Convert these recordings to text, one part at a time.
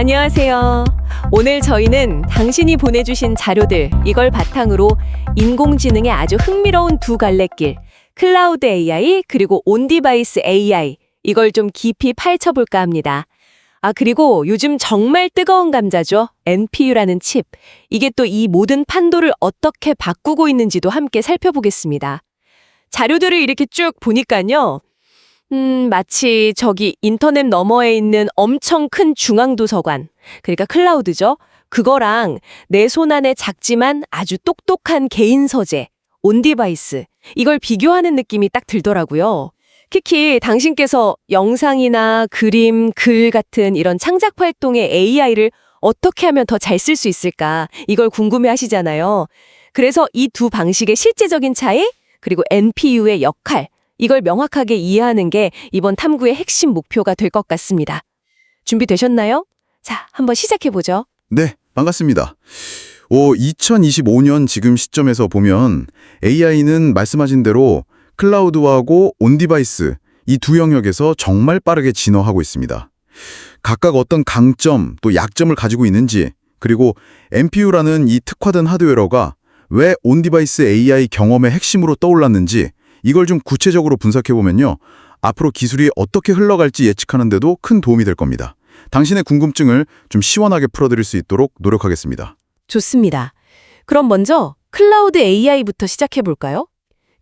안녕하세요. 오늘 저희는 당신이 보내주신 자료들, 이걸 바탕으로 인공지능의 아주 흥미로운 두 갈래길, 클라우드 AI 그리고 온디바이스 AI, 이걸 좀 깊이 파헤쳐볼까 합니다. 그리고 요즘 정말 뜨거운 감자죠. NPU라는 칩. 이게 또 이 모든 판도를 어떻게 바꾸고 있는지도 함께 살펴보겠습니다. 자료들을 이렇게 쭉 보니까요. 마치 저기 인터넷 너머에 있는 엄청 큰 중앙도서관, 그러니까 클라우드죠. 그거랑 내 손 안에 작지만 아주 똑똑한 개인 서재, 온디바이스, 이걸 비교하는 느낌이 딱 들더라고요. 특히 당신께서 영상이나 그림, 글 같은 이런 창작 활동의 AI를 어떻게 하면 더 잘 쓸 수 있을까, 이걸 궁금해하시잖아요. 그래서 이 두 방식의 실제적인 차이, 그리고 NPU의 역할, 이걸 명확하게 이해하는 게 이번 탐구의 핵심 목표가 될 것 같습니다. 준비되셨나요? 자, 한번 시작해보죠. 네, 반갑습니다. 2025년 지금 시점에서 보면 AI는 말씀하신 대로 클라우드하고 온디바이스 이 두 영역에서 정말 빠르게 진화하고 있습니다. 각각 어떤 강점 또 약점을 가지고 있는지, 그리고 NPU라는 이 특화된 하드웨어가 왜 온디바이스 AI 경험의 핵심으로 떠올랐는지, 이걸 좀 구체적으로 분석해보면요, 앞으로 기술이 어떻게 흘러갈지 예측하는 데도 큰 도움이 될 겁니다. 당신의 궁금증을 좀 시원하게 풀어드릴 수 있도록 노력하겠습니다. 좋습니다. 그럼 먼저 클라우드 AI부터 시작해볼까요?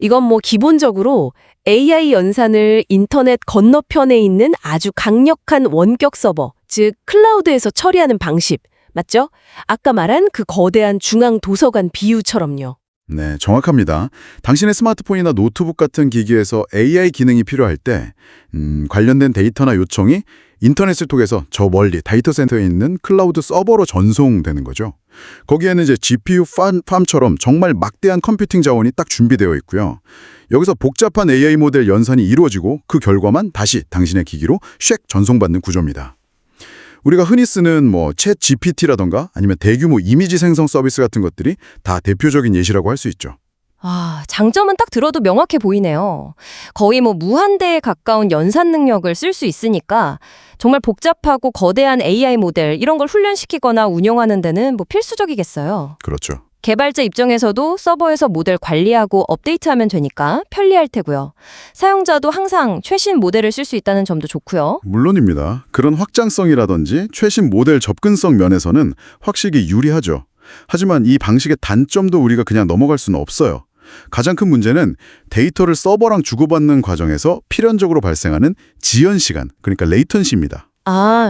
이건 기본적으로 AI 연산을 인터넷 건너편에 있는 아주 강력한 원격 서버, 즉 클라우드에서 처리하는 방식, 맞죠? 아까 말한 그 거대한 중앙 도서관 비유처럼요. 네, 정확합니다. 당신의 스마트폰이나 노트북 같은 기기에서 AI 기능이 필요할 때 관련된 데이터나 요청이 인터넷을 통해서 저 멀리 데이터 센터에 있는 클라우드 서버로 전송되는 거죠. 거기에는 이제 GPU 팜처럼 정말 막대한 컴퓨팅 자원이 딱 준비되어 있고요. 여기서 복잡한 AI 모델 연산이 이루어지고 그 결과만 다시 당신의 기기로 쉑 전송받는 구조입니다. 우리가 흔히 쓰는 챗 GPT라던가 아니면 대규모 이미지 생성 서비스 같은 것들이 다 대표적인 예시라고 할 수 있죠. 장점은 딱 들어도 명확해 보이네요. 거의 무한대에 가까운 연산 능력을 쓸 수 있으니까 정말 복잡하고 거대한 AI 모델 이런 걸 훈련시키거나 운영하는 데는 필수적이겠어요. 그렇죠. 개발자 입장에서도 서버에서 모델 관리하고 업데이트하면 되니까 편리할 테고요. 사용자도 항상 최신 모델을 쓸 수 있다는 점도 좋고요. 물론입니다. 그런 확장성이라든지 최신 모델 접근성 면에서는 확실히 유리하죠. 하지만 이 방식의 단점도 우리가 그냥 넘어갈 수는 없어요. 가장 큰 문제는 데이터를 서버랑 주고받는 과정에서 필연적으로 발생하는 지연 시간, 그러니까 레이턴시입니다.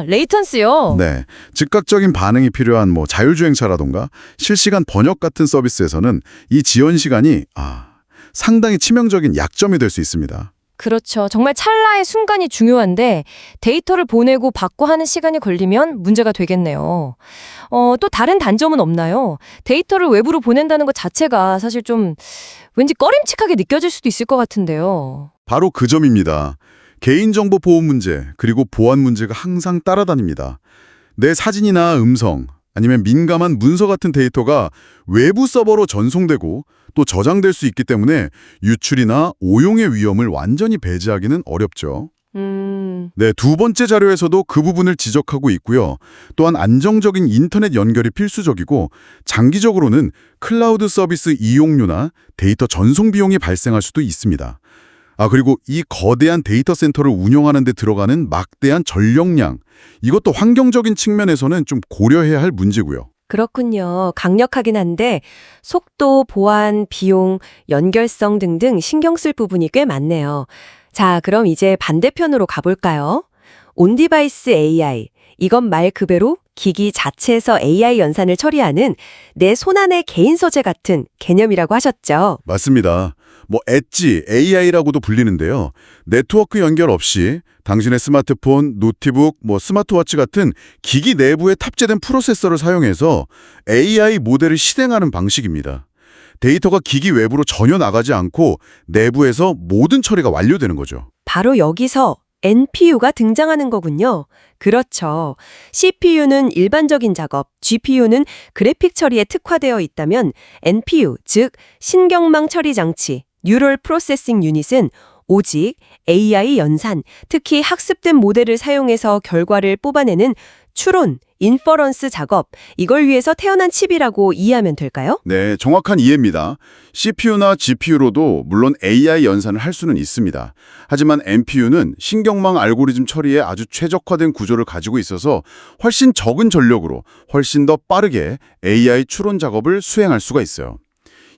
레이턴스요? 네, 즉각적인 반응이 필요한 자율주행차라던가 실시간 번역 같은 서비스에서는 이 지연 시간이 상당히 치명적인 약점이 될 수 있습니다. 그렇죠. 정말 찰나의 순간이 중요한데 데이터를 보내고 받고 하는 시간이 걸리면 문제가 되겠네요. 또 다른 단점은 없나요? 데이터를 외부로 보낸다는 것 자체가 사실 좀 왠지 꺼림칙하게 느껴질 수도 있을 것 같은데요. 바로 그 점입니다. 개인정보 보호 문제, 그리고 보안 문제가 항상 따라다닙니다. 내 사진이나 음성, 아니면 민감한 문서 같은 데이터가 외부 서버로 전송되고 또 저장될 수 있기 때문에 유출이나 오용의 위험을 완전히 배제하기는 어렵죠. 네, 두 번째 자료에서도 그 부분을 지적하고 있고요. 또한 안정적인 인터넷 연결이 필수적이고 장기적으로는 클라우드 서비스 이용료나 데이터 전송 비용이 발생할 수도 있습니다. 그리고 이 거대한 데이터 센터를 운영하는 데 들어가는 막대한 전력량, 이것도 환경적인 측면에서는 좀 고려해야 할 문제고요. 그렇군요. 강력하긴 한데 속도, 보안, 비용, 연결성 등등 신경 쓸 부분이 꽤 많네요. 자, 그럼 이제 반대편으로 가볼까요? 온디바이스 AI, 이건 말 그대로 기기 자체에서 AI 연산을 처리하는 내 손안의 개인 서재 같은 개념이라고 하셨죠? 맞습니다. 엣지 AI라고도 불리는데요. 네트워크 연결 없이 당신의 스마트폰, 노트북, 스마트워치 같은 기기 내부에 탑재된 프로세서를 사용해서 AI 모델을 실행하는 방식입니다. 데이터가 기기 외부로 전혀 나가지 않고 내부에서 모든 처리가 완료되는 거죠. 바로 여기서 NPU가 등장하는 거군요. 그렇죠. CPU는 일반적인 작업, GPU는 그래픽 처리에 특화되어 있다면 NPU, 즉 신경망 처리 장치, 뉴럴 프로세싱 유닛은 오직 AI 연산, 특히 학습된 모델을 사용해서 결과를 뽑아내는 추론, 인퍼런스 작업, 이걸 위해서 태어난 칩이라고 이해하면 될까요? 네, 정확한 이해입니다. CPU나 GPU로도 물론 AI 연산을 할 수는 있습니다. 하지만 NPU는 신경망 알고리즘 처리에 아주 최적화된 구조를 가지고 있어서 훨씬 적은 전력으로 훨씬 더 빠르게 AI 추론 작업을 수행할 수가 있어요.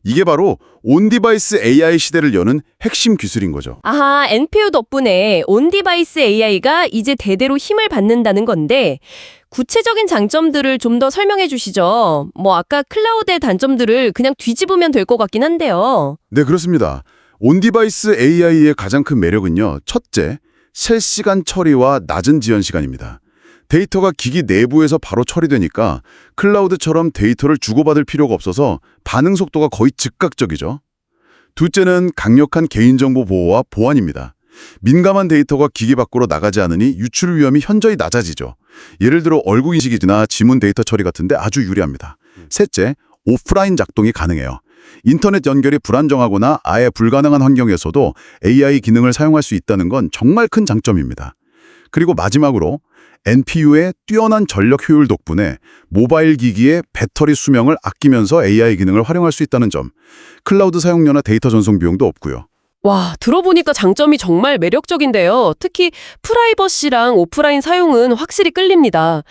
이게 바로 온디바이스 AI 시대를 여는 핵심 기술인 거죠. 아하, NPU 덕분에 온디바이스 AI가 이제 대대로 힘을 받는다는 건데 구체적인 장점들을 좀 더 설명해 주시죠. 아까 클라우드의 단점들을 그냥 뒤집으면 될 것 같긴 한데요. 네, 그렇습니다. 온디바이스 AI의 가장 큰 매력은요. 첫째, 실시간 처리와 낮은 지연 시간입니다. 데이터가 기기 내부에서 바로 처리되니까 클라우드처럼 데이터를 주고받을 필요가 없어서 반응 속도가 거의 즉각적이죠. 둘째는 강력한 개인정보 보호와 보안입니다. 민감한 데이터가 기기 밖으로 나가지 않으니 유출 위험이 현저히 낮아지죠. 예를 들어 얼굴 인식이나 지문 데이터 처리 같은데 아주 유리합니다. 셋째, 오프라인 작동이 가능해요. 인터넷 연결이 불안정하거나 아예 불가능한 환경에서도 AI 기능을 사용할 수 있다는 건 정말 큰 장점입니다. 그리고 마지막으로 NPU의 뛰어난 전력 효율 덕분에 모바일 기기의 배터리 수명을 아끼면서 AI 기능을 활용할 수 있다는 점, 클라우드 사용료나 데이터 전송 비용도 없고요. 와, 들어보니까 장점이 정말 매력적인데요. 특히 프라이버시랑 오프라인 사용은 확실히 끌립니다.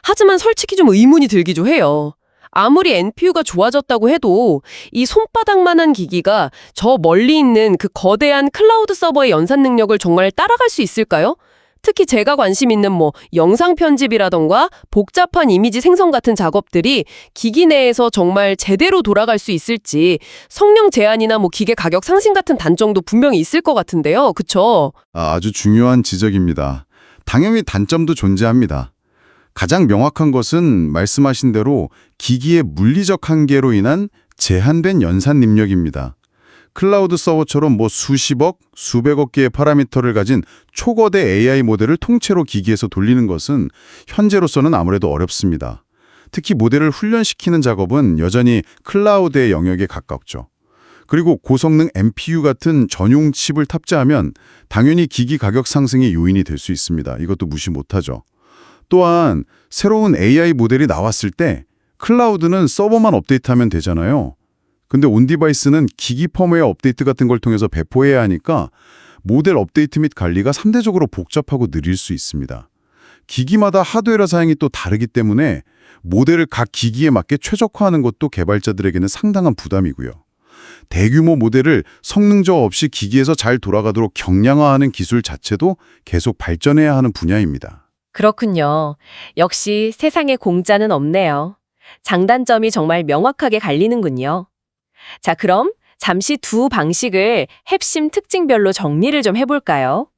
하지만 솔직히 좀 의문이 들기도 해요. 아무리 NPU가 좋아졌다고 해도 이 손바닥만한 기기가 저 멀리 있는 그 거대한 클라우드 서버의 연산 능력을 정말 따라갈 수 있을까요? 특히 제가 관심 있는 영상 편집이라던가 복잡한 이미지 생성 같은 작업들이 기기 내에서 정말 제대로 돌아갈 수 있을지 성능 제한이나 기계 가격 상승 같은 단점도 분명히 있을 것 같은데요. 그쵸? 아주 중요한 지적입니다. 당연히 단점도 존재합니다. 가장 명확한 것은 말씀하신 대로 기기의 물리적 한계로 인한 제한된 연산 능력입니다. 클라우드 서버처럼 수십억, 수백억 개의 파라미터를 가진 초거대 AI 모델을 통째로 기기에서 돌리는 것은 현재로서는 아무래도 어렵습니다. 특히 모델을 훈련시키는 작업은 여전히 클라우드의 영역에 가깝죠. 그리고 고성능 NPU 같은 전용 칩을 탑재하면 당연히 기기 가격 상승의 요인이 될 수 있습니다. 이것도 무시 못하죠. 또한 새로운 AI 모델이 나왔을 때 클라우드는 서버만 업데이트하면 되잖아요. 근데 온디바이스는 기기 펌웨어 업데이트 같은 걸 통해서 배포해야 하니까 모델 업데이트 및 관리가 상대적으로 복잡하고 느릴 수 있습니다. 기기마다 하드웨어 사양이 또 다르기 때문에 모델을 각 기기에 맞게 최적화하는 것도 개발자들에게는 상당한 부담이고요. 대규모 모델을 성능 저하 없이 기기에서 잘 돌아가도록 경량화하는 기술 자체도 계속 발전해야 하는 분야입니다. 그렇군요. 역시 세상에 공짜는 없네요. 장단점이 정말 명확하게 갈리는군요. 자, 그럼 잠시 두 방식을 핵심 특징별로 정리를 좀 해볼까요?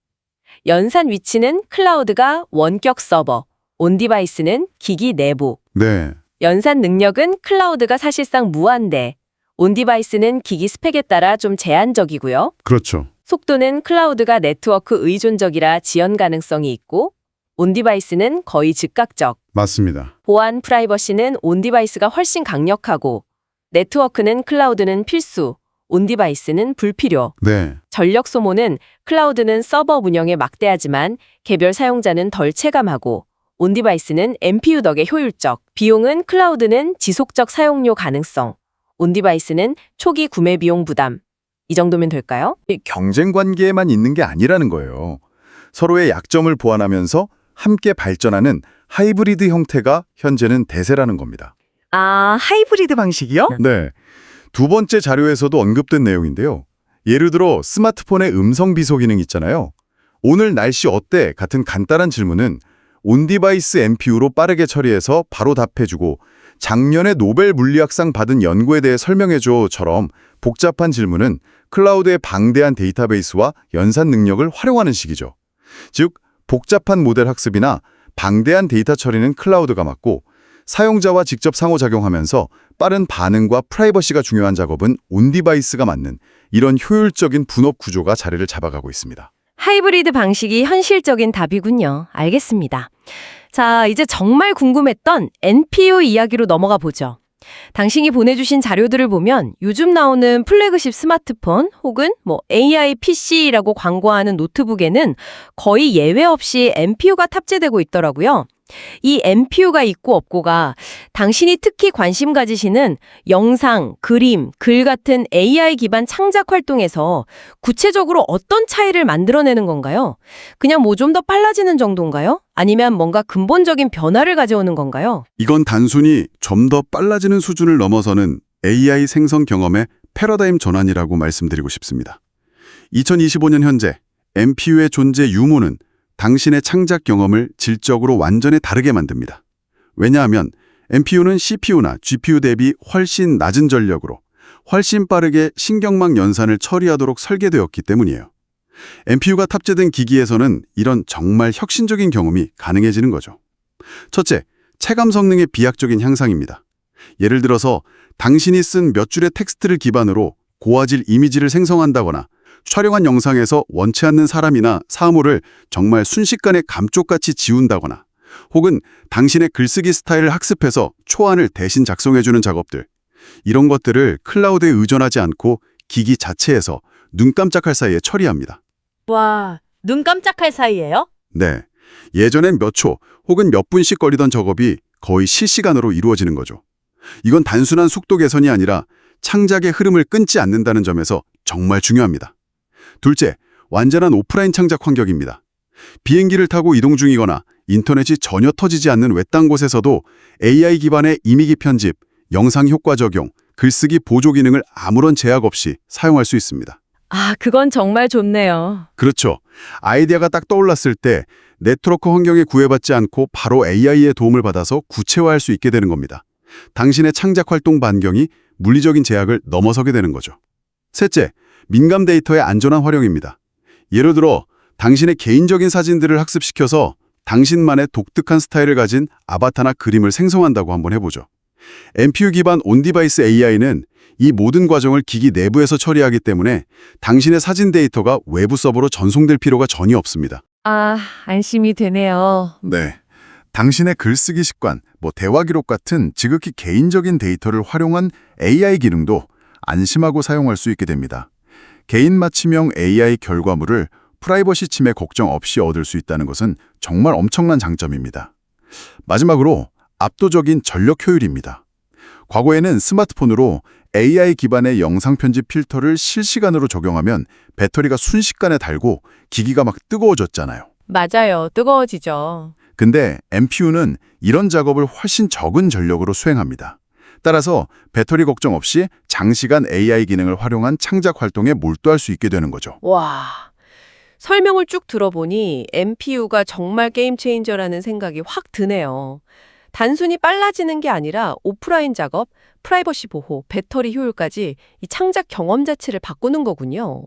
연산 위치는 클라우드가 원격 서버, 온디바이스는 기기 내부. 네, 연산 능력은 클라우드가 사실상 무한대, 온디바이스는 기기 스펙에 따라 좀 제한적이고요. 그렇죠. 속도는 클라우드가 네트워크 의존적이라 지연 가능성이 있고, 온디바이스는 거의 즉각적. 맞습니다. 보안 프라이버시는 온디바이스가 훨씬 강력하고, 네트워크는 클라우드는 필수, 온디바이스는 불필요. 네, 전력 소모는 클라우드는 서버 운영에 막대하지만 개별 사용자는 덜 체감하고 온디바이스는 NPU 덕에 효율적. 비용은 클라우드는 지속적 사용료 가능성, 온디바이스는 초기 구매 비용 부담. 이 정도면 될까요? 경쟁 관계에만 있는 게 아니라는 거예요. 서로의 약점을 보완하면서 함께 발전하는 하이브리드 형태가 현재는 대세라는 겁니다. 아, 하이브리드 방식이요? 네. 두 번째 자료에서도 언급된 내용인데요. 예를 들어 스마트폰의 음성 비소 기능 있잖아요. 오늘 날씨 어때? 같은 간단한 질문은 온디바이스 NPU로 빠르게 처리해서 바로 답해주고 작년에 노벨 물리학상 받은 연구에 대해 설명해줘처럼 복잡한 질문은 클라우드의 방대한 데이터베이스와 연산 능력을 활용하는 식이죠. 즉, 복잡한 모델 학습이나 방대한 데이터 처리는 클라우드가 맡고 사용자와 직접 상호작용하면서 빠른 반응과 프라이버시가 중요한 작업은 온디바이스가 맡는 이런 효율적인 분업 구조가 자리를 잡아가고 있습니다. 하이브리드 방식이 현실적인 답이군요. 알겠습니다. 자, 이제 정말 궁금했던 NPU 이야기로 넘어가 보죠. 당신이 보내주신 자료들을 보면 요즘 나오는 플래그십 스마트폰 혹은 AI PC라고 광고하는 노트북에는 거의 예외 없이 NPU가 탑재되고 있더라고요. 이 NPU가 있고 없고가 당신이 특히 관심 가지시는 영상, 그림, 글 같은 AI 기반 창작 활동에서 구체적으로 어떤 차이를 만들어내는 건가요? 그냥 뭐 좀 더 빨라지는 정도인가요? 아니면 뭔가 근본적인 변화를 가져오는 건가요? 이건 단순히 좀 더 빨라지는 수준을 넘어서는 AI 생성 경험의 패러다임 전환이라고 말씀드리고 싶습니다. 2025년 현재 NPU의 존재 유무는 당신의 창작 경험을 질적으로 완전히 다르게 만듭니다. 왜냐하면 NPU는 CPU나 GPU 대비 훨씬 낮은 전력으로 훨씬 빠르게 신경망 연산을 처리하도록 설계되었기 때문이에요. NPU가 탑재된 기기에서는 이런 정말 혁신적인 경험이 가능해지는 거죠. 첫째, 체감 성능의 비약적인 향상입니다. 예를 들어서 당신이 쓴 몇 줄의 텍스트를 기반으로 고화질 이미지를 생성한다거나 촬영한 영상에서 원치 않는 사람이나 사물을 정말 순식간에 감쪽같이 지운다거나 혹은 당신의 글쓰기 스타일을 학습해서 초안을 대신 작성해주는 작업들, 이런 것들을 클라우드에 의존하지 않고 기기 자체에서 눈 깜짝할 사이에 처리합니다. 와, 눈 깜짝할 사이에요? 네, 예전엔 몇 초 혹은 몇 분씩 걸리던 작업이 거의 실시간으로 이루어지는 거죠. 이건 단순한 속도 개선이 아니라 창작의 흐름을 끊지 않는다는 점에서 정말 중요합니다. 둘째, 완전한 오프라인 창작 환경입니다. 비행기를 타고 이동 중이거나 인터넷이 전혀 터지지 않는 외딴 곳에서도 AI 기반의 이미기 편집, 영상 효과 적용, 글쓰기 보조 기능을 아무런 제약 없이 사용할 수 있습니다. 아, 그건 정말 좋네요. 그렇죠. 아이디어가 딱 떠올랐을 때 네트워크 환경에 구애받지 않고 바로 AI의 도움을 받아서 구체화할 수 있게 되는 겁니다. 당신의 창작 활동 반경이 물리적인 제약을 넘어서게 되는 거죠. 셋째, 민감 데이터의 안전한 활용입니다. 예를 들어 당신의 개인적인 사진들을 학습시켜서 당신만의 독특한 스타일을 가진 아바타나 그림을 생성한다고 한번 해보죠. NPU 기반 온디바이스 AI는 이 모든 과정을 기기 내부에서 처리하기 때문에 당신의 사진 데이터가 외부 서버로 전송될 필요가 전혀 없습니다. 아, 안심이 되네요. 네. 당신의 글쓰기 습관, 대화 기록 같은 지극히 개인적인 데이터를 활용한 AI 기능도 안심하고 사용할 수 있게 됩니다. 개인 맞춤형 AI 결과물을 프라이버시 침해 걱정 없이 얻을 수 있다는 것은 정말 엄청난 장점입니다. 마지막으로 압도적인 전력 효율입니다. 과거에는 스마트폰으로 AI 기반의 영상 편집 필터를 실시간으로 적용하면 배터리가 순식간에 닳고 기기가 막 뜨거워졌잖아요. 맞아요. 뜨거워지죠. 근데 NPU는 이런 작업을 훨씬 적은 전력으로 수행합니다. 따라서 배터리 걱정 없이 장시간 AI 기능을 활용한 창작 활동에 몰두할 수 있게 되는 거죠. 와, 설명을 쭉 들어보니 NPU가 정말 게임 체인저라는 생각이 확 드네요. 단순히 빨라지는 게 아니라 오프라인 작업, 프라이버시 보호, 배터리 효율까지 이 창작 경험 자체를 바꾸는 거군요.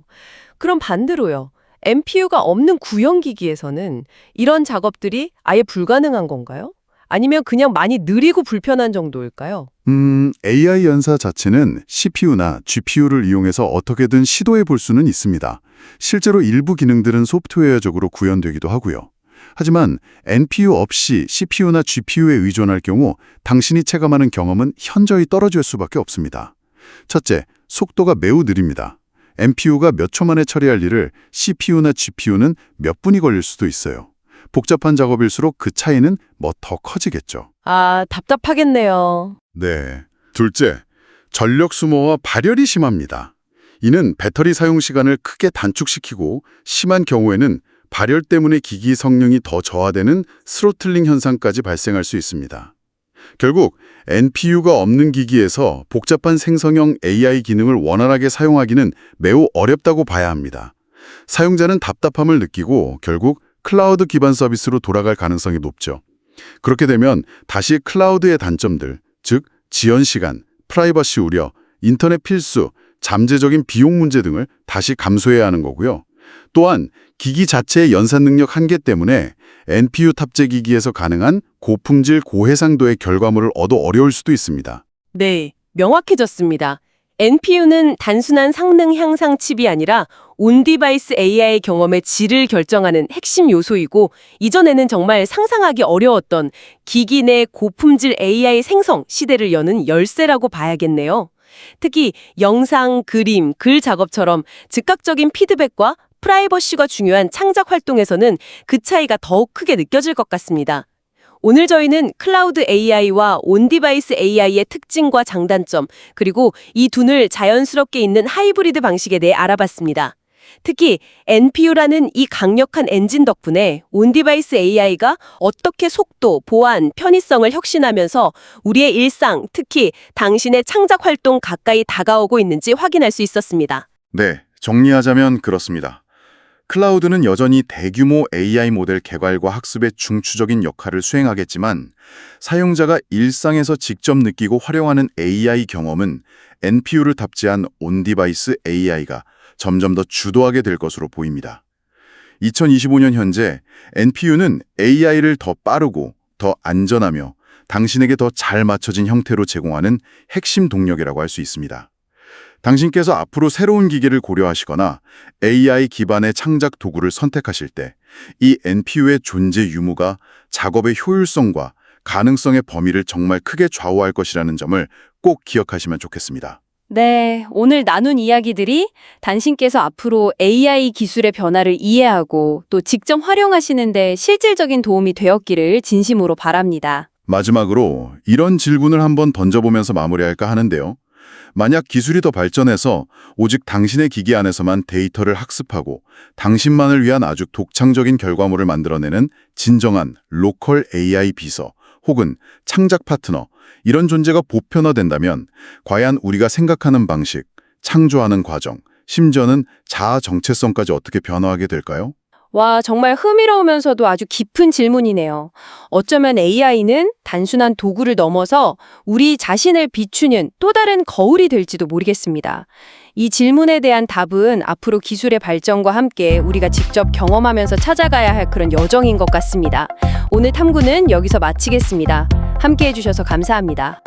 그럼 반대로요. NPU가 없는 구형기기에서는 이런 작업들이 아예 불가능한 건가요? 아니면 그냥 많이 느리고 불편한 정도일까요? AI 연사 자체는 CPU나 GPU를 이용해서 어떻게든 시도해 볼 수는 있습니다. 실제로 일부 기능들은 소프트웨어적으로 구현되기도 하고요. 하지만 NPU 없이 CPU나 GPU에 의존할 경우 당신이 체감하는 경험은 현저히 떨어질 수밖에 없습니다. 첫째, 속도가 매우 느립니다. NPU가 몇 초 만에 처리할 일을 CPU나 GPU는 몇 분이 걸릴 수도 있어요. 복잡한 작업일수록 그 차이는 더 커지겠죠. 아, 답답하겠네요. 네. 둘째, 전력 소모와 발열이 심합니다. 이는 배터리 사용 시간을 크게 단축시키고 심한 경우에는 발열 때문에 기기 성능이 더 저하되는 스로틀링 현상까지 발생할 수 있습니다. 결국 NPU가 없는 기기에서 복잡한 생성형 AI 기능을 원활하게 사용하기는 매우 어렵다고 봐야 합니다. 사용자는 답답함을 느끼고 결국 클라우드 기반 서비스로 돌아갈 가능성이 높죠. 그렇게 되면 다시 클라우드의 단점들, 즉 지연 시간, 프라이버시 우려, 인터넷 필수, 잠재적인 비용 문제 등을 다시 감수해야 하는 거고요. 또한 기기 자체의 연산 능력 한계 때문에 NPU 탑재 기기에서 가능한 고품질 고해상도의 결과물을 얻어 어려울 수도 있습니다. 네, 명확해졌습니다. NPU는 단순한 성능 향상 칩이 아니라 온디바이스 AI 경험의 질을 결정하는 핵심 요소이고 이전에는 정말 상상하기 어려웠던 기기 내 고품질 AI 생성 시대를 여는 열쇠라고 봐야겠네요. 특히 영상, 그림, 글 작업처럼 즉각적인 피드백과 프라이버시가 중요한 창작 활동에서는 그 차이가 더욱 크게 느껴질 것 같습니다. 오늘 저희는 클라우드 AI와 온디바이스 AI의 특징과 장단점, 그리고 이 둘을 자연스럽게 잇는 하이브리드 방식에 대해 알아봤습니다. 특히 NPU라는 이 강력한 엔진 덕분에 온디바이스 AI가 어떻게 속도, 보안, 편의성을 혁신하면서 우리의 일상, 특히 당신의 창작 활동 가까이 다가오고 있는지 확인할 수 있었습니다. 네, 정리하자면 그렇습니다. 클라우드는 여전히 대규모 AI 모델 개발과 학습의 중추적인 역할을 수행하겠지만 사용자가 일상에서 직접 느끼고 활용하는 AI 경험은 NPU를 탑재한 온디바이스 AI가 점점 더 주도하게 될 것으로 보입니다. 2025년 현재 NPU는 AI를 더 빠르고 더 안전하며 당신에게 더 잘 맞춰진 형태로 제공하는 핵심 동력이라고 할 수 있습니다. 당신께서 앞으로 새로운 기기를 고려하시거나 AI 기반의 창작 도구를 선택하실 때 이 NPU의 존재 유무가 작업의 효율성과 가능성의 범위를 정말 크게 좌우할 것이라는 점을 꼭 기억하시면 좋겠습니다. 네, 오늘 나눈 이야기들이 당신께서 앞으로 AI 기술의 변화를 이해하고 또 직접 활용하시는데 실질적인 도움이 되었기를 진심으로 바랍니다. 마지막으로 이런 질문을 한번 던져보면서 마무리할까 하는데요. 만약 기술이 더 발전해서 오직 당신의 기기 안에서만 데이터를 학습하고 당신만을 위한 아주 독창적인 결과물을 만들어내는 진정한 로컬 AI 비서 혹은 창작 파트너, 이런 존재가 보편화된다면 과연 우리가 생각하는 방식, 창조하는 과정, 심지어는 자아 정체성까지 어떻게 변화하게 될까요? 와, 정말 흥미로우면서도 아주 깊은 질문이네요. 어쩌면 AI는 단순한 도구를 넘어서 우리 자신을 비추는 또 다른 거울이 될지도 모르겠습니다. 이 질문에 대한 답은 앞으로 기술의 발전과 함께 우리가 직접 경험하면서 찾아가야 할 그런 여정인 것 같습니다. 오늘 탐구는 여기서 마치겠습니다. 함께 해주셔서 감사합니다.